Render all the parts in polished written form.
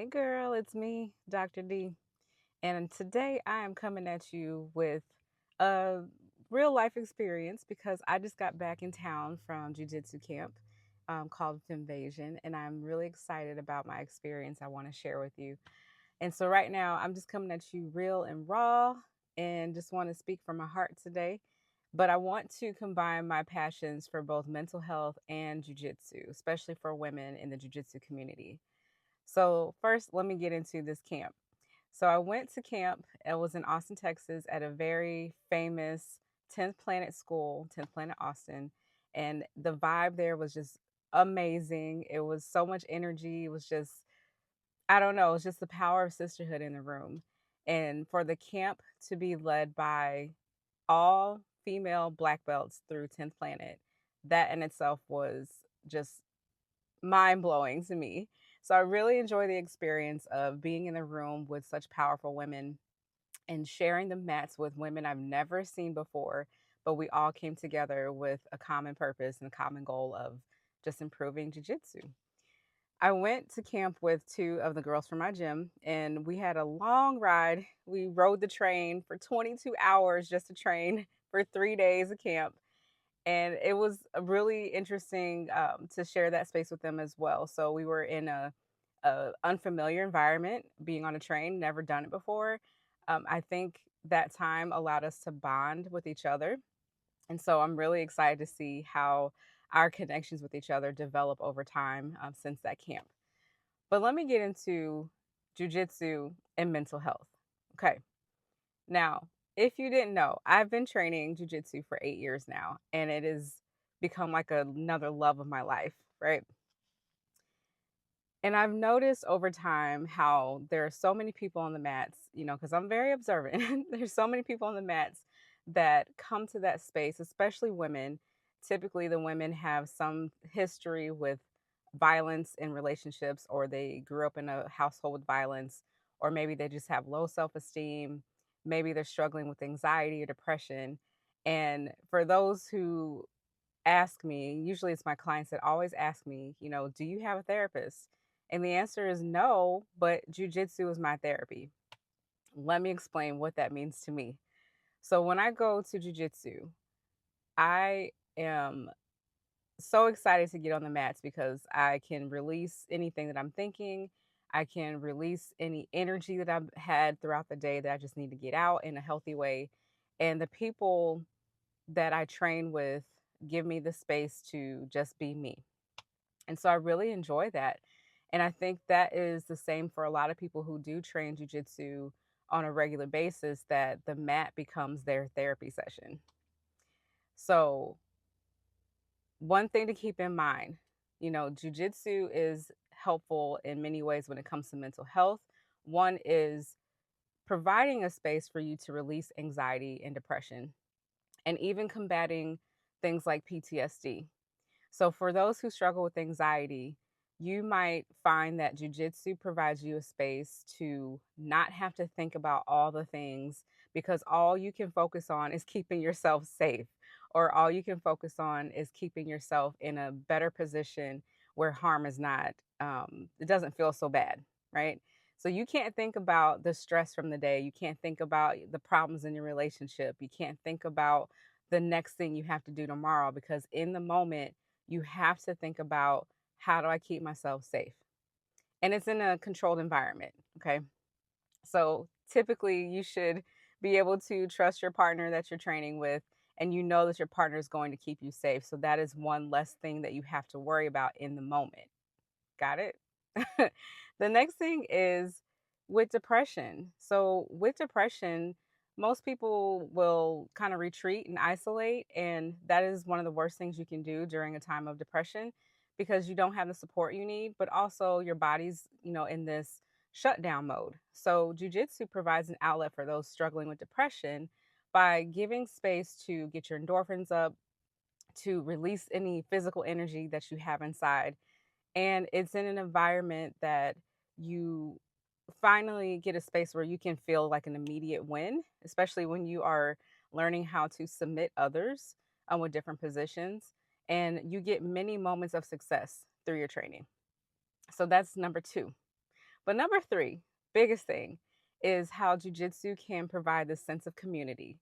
Hey girl, it's me, Dr. D. And today I am coming at you with a real life experience because I just got back in town from Jiu-Jitsu camp called Invasion, and I'm really excited about my experience I want to share with you. And so right now I'm just coming at you real and raw and just want to speak from my heart today. But I want to combine my passions for both mental health and jiu-jitsu, especially for women in the jiu-jitsu community. So, first, let me get into this camp. So, I went to camp. It was in Austin, Texas, at a very famous 10th Planet school, 10th Planet Austin. And the vibe there was just amazing. It was so much energy. It was just, I don't know, it was just the power of sisterhood in the room. And for the camp to be led by all female black belts through 10th Planet, that in itself was just mind blowing to me. So I really enjoy the experience of being in the room with such powerful women and sharing the mats with women I've never seen before. But we all came together with a common purpose and a common goal of just improving jujitsu. I went to camp with two of the girls from my gym, and we had a long ride. We rode the train for 22 hours just to train for 3 days of camp, and it was really interesting to share that space with them as well. So we were in a unfamiliar environment, being on a train, never done it before. I think that time allowed us to bond with each other, and so I'm really excited to see how our connections with each other develop over time since that camp. But let me get into jujitsu and mental health. Okay, now, if you didn't know, I've been training jujitsu for 8 years now, and it has become like another love of my life, right? And I've noticed over time how there are so many people on the mats, because I'm very observant. There's so many people on the mats that come to that space, especially women. Typically, the women have some history with violence in relationships, or they grew up in a household with violence, or maybe they just have low self esteem. Maybe they're struggling with anxiety or depression. And for those who ask me, usually it's my clients that always ask me, do you have a therapist? And the answer is no, but jujitsu is my therapy. Let me explain what that means to me. So when I go to jujitsu, I am so excited to get on the mats because I can release anything that I'm thinking. I can release any energy that I've had throughout the day that I just need to get out in a healthy way. And the people that I train with give me the space to just be me. And so I really enjoy that. And I think that is the same for a lot of people who do train jujitsu on a regular basis, that the mat becomes their therapy session. So, one thing to keep in mind, jujitsu is helpful in many ways when it comes to mental health. One is providing a space for you to release anxiety and depression, and even combating things like PTSD. So, for those who struggle with anxiety, you might find that jujitsu provides you a space to not have to think about all the things, because all you can focus on is keeping yourself safe, or all you can focus on is keeping yourself in a better position where harm is not, it doesn't feel so bad, right? So, you can't think about the stress from the day. You can't think about the problems in your relationship. You can't think about the next thing you have to do tomorrow, because in the moment, you have to think about, how do I keep myself safe? And it's in a controlled environment. Okay. So typically, you should be able to trust your partner that you're training with, and you know that your partner is going to keep you safe. So that is one less thing that you have to worry about in the moment. Got it? The next thing is with depression. So, with depression, most people will kind of retreat and isolate. And that is one of the worst things you can do during a time of depression, because you don't have the support you need, but also your body's, in this shutdown mode. So, jujitsu provides an outlet for those struggling with depression by giving space to get your endorphins up, to release any physical energy that you have inside, and it's in an environment that you finally get a space where you can feel like an immediate win, especially when you are learning how to submit others with different positions. And you get many moments of success through your training. So that's number two. But number three, biggest thing, is how jujitsu can provide this sense of community.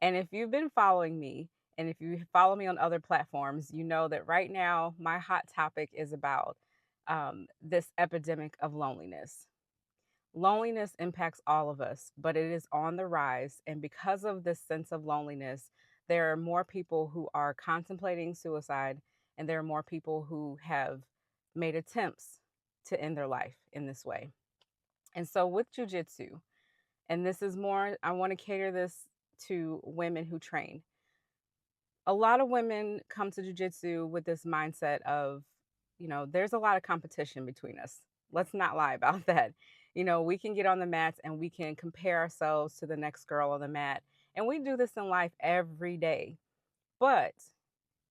And if you've been following me, and if you follow me on other platforms, you know that right now my hot topic is about this epidemic of loneliness. Loneliness impacts all of us, but it is on the rise. And because of this sense of loneliness, there are more people who are contemplating suicide, and there are more people who have made attempts to end their life in this way. And so, with jujitsu, and this is more, I want to cater this to women who train. A lot of women come to jujitsu with this mindset of, there's a lot of competition between us. Let's not lie about that. We can get on the mats and we can compare ourselves to the next girl on the mat. And we do this in life every day. But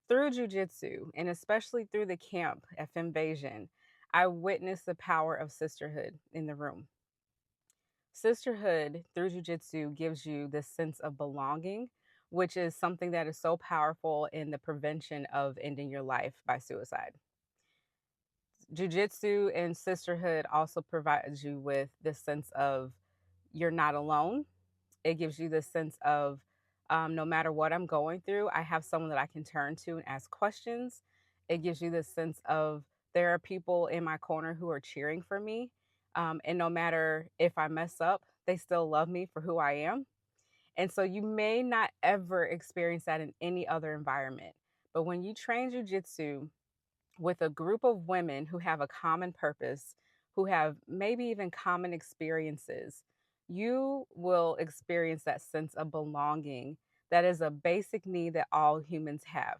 through jujitsu, and especially through the camp at Invasion, I witnessed the power of sisterhood in the room. Sisterhood through jujitsu gives you this sense of belonging, which is something that is so powerful in the prevention of ending your life by suicide. Jujitsu and sisterhood also provides you with this sense of you're not alone. It gives you this sense of no matter what I'm going through, I have someone that I can turn to and ask questions. It gives you this sense of there are people in my corner who are cheering for me. And no matter if I mess up, they still love me for who I am. And so you may not ever experience that in any other environment. But when you train jujitsu with a group of women who have a common purpose, who have maybe even common experiences, you will experience that sense of belonging that is a basic need that all humans have.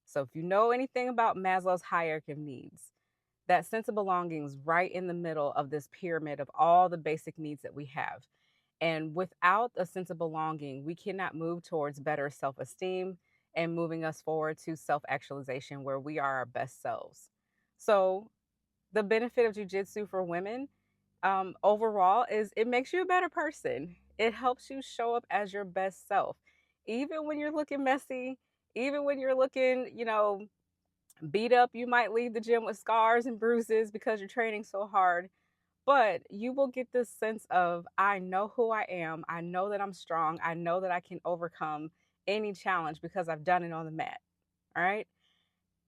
So, if you know anything about Maslow's hierarchy of needs, that sense of belonging is right in the middle of this pyramid of all the basic needs that we have. And without a sense of belonging, we cannot move towards better self esteem and moving us forward to self actualization where we are our best selves. So, the benefit of jujitsu for women overall is it makes you a better person. It helps you show up as your best self, even when you're looking messy, even when you're looking, beat up. You might leave the gym with scars and bruises because you're training so hard, but you will get this sense of, I know who I am. I know that I'm strong. I know that I can overcome any challenge because I've done it on the mat. All right.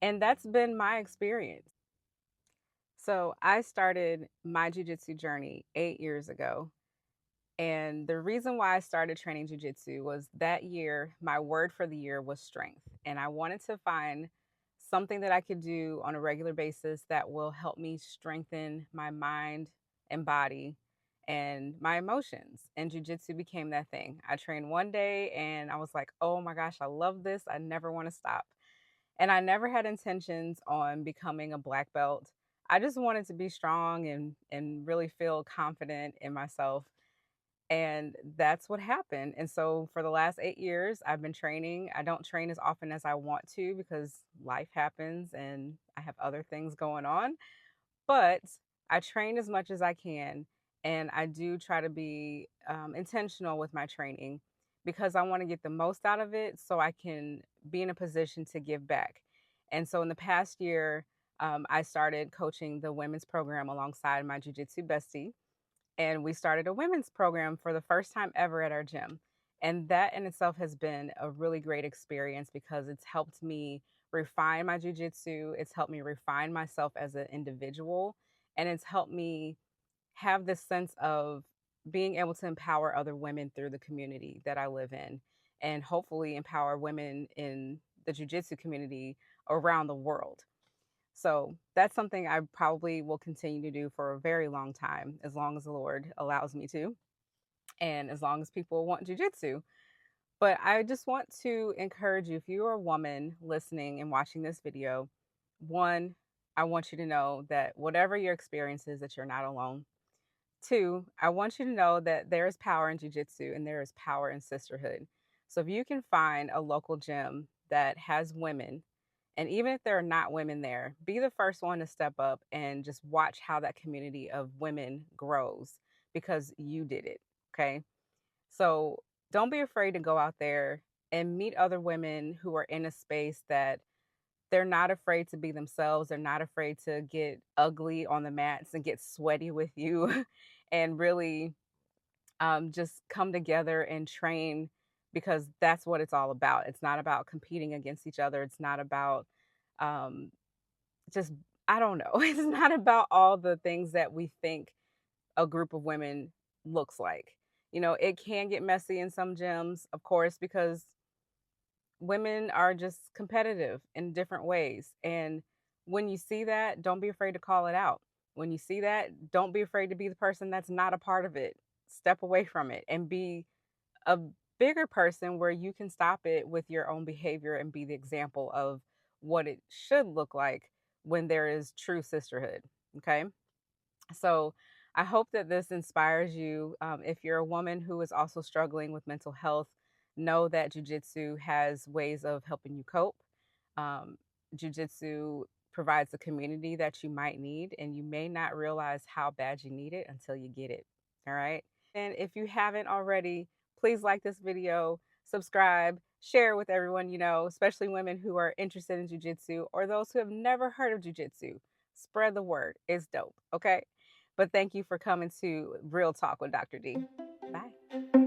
And that's been my experience. So I started my jujitsu journey 8 years ago. And the reason why I started training jujitsu was that year, my word for the year was strength. And I wanted to find something that I could do on a regular basis that will help me strengthen my mind and body and my emotions. And jujitsu became that thing. I trained one day and I was like, oh my gosh, I love this. I never want to stop. And I never had intentions on becoming a black belt. I just wanted to be strong and really feel confident in myself, and that's what happened. And so for the last 8 years, I've been training. I don't train as often as I want to because life happens and I have other things going on. But I train as much as I can. And I do try to be intentional with my training because I want to get the most out of it so I can be in a position to give back. And so in the past year, I started coaching the women's program alongside my jujitsu bestie, and we started a women's program for the first time ever at our gym. And that in itself has been a really great experience because it's helped me refine my jujitsu. It's helped me refine myself as an individual. And it's helped me have this sense of being able to empower other women through the community that I live in, and hopefully empower women in the jujitsu community around the world. So that's something I probably will continue to do for a very long time, as long as the Lord allows me to, and as long as people want jujitsu. But I just want to encourage you, if you're a woman listening and watching this video, one, I want you to know that whatever your experience is, that you're not alone. Two, I want you to know that there is power in jujitsu and there is power in sisterhood. So if you can find a local gym that has women, and even if there are not women there, be the first one to step up and just watch how that community of women grows because you did it. Okay. So don't be afraid to go out there and meet other women who are in a space that they're not afraid to be themselves. They're not afraid to get ugly on the mats and get sweaty with you and really just come together and train because that's what it's all about. It's not about competing against each other. It's not about um, just, I don't know. It's not about all the things that we think a group of women looks like. It can get messy in some gyms, of course, because women are just competitive in different ways. And when you see that, don't be afraid to call it out. When you see that, don't be afraid to be the person that's not a part of it. Step away from it and be a bigger person where you can stop it with your own behavior and be the example of what it should look like when there is true sisterhood. Okay. So I hope that this inspires you. If you're a woman who is also struggling with mental health, know that jujitsu has ways of helping you cope. Um, jujitsu provides a community that you might need, and you may not realize how bad you need it until you get it. All right. And if you haven't already, please like this video, subscribe, share with everyone you know, especially women who are interested in jujitsu or those who have never heard of jujitsu. Spread the word. It's dope. Okay. But thank you for coming to Real Talk with Dr. D. Bye.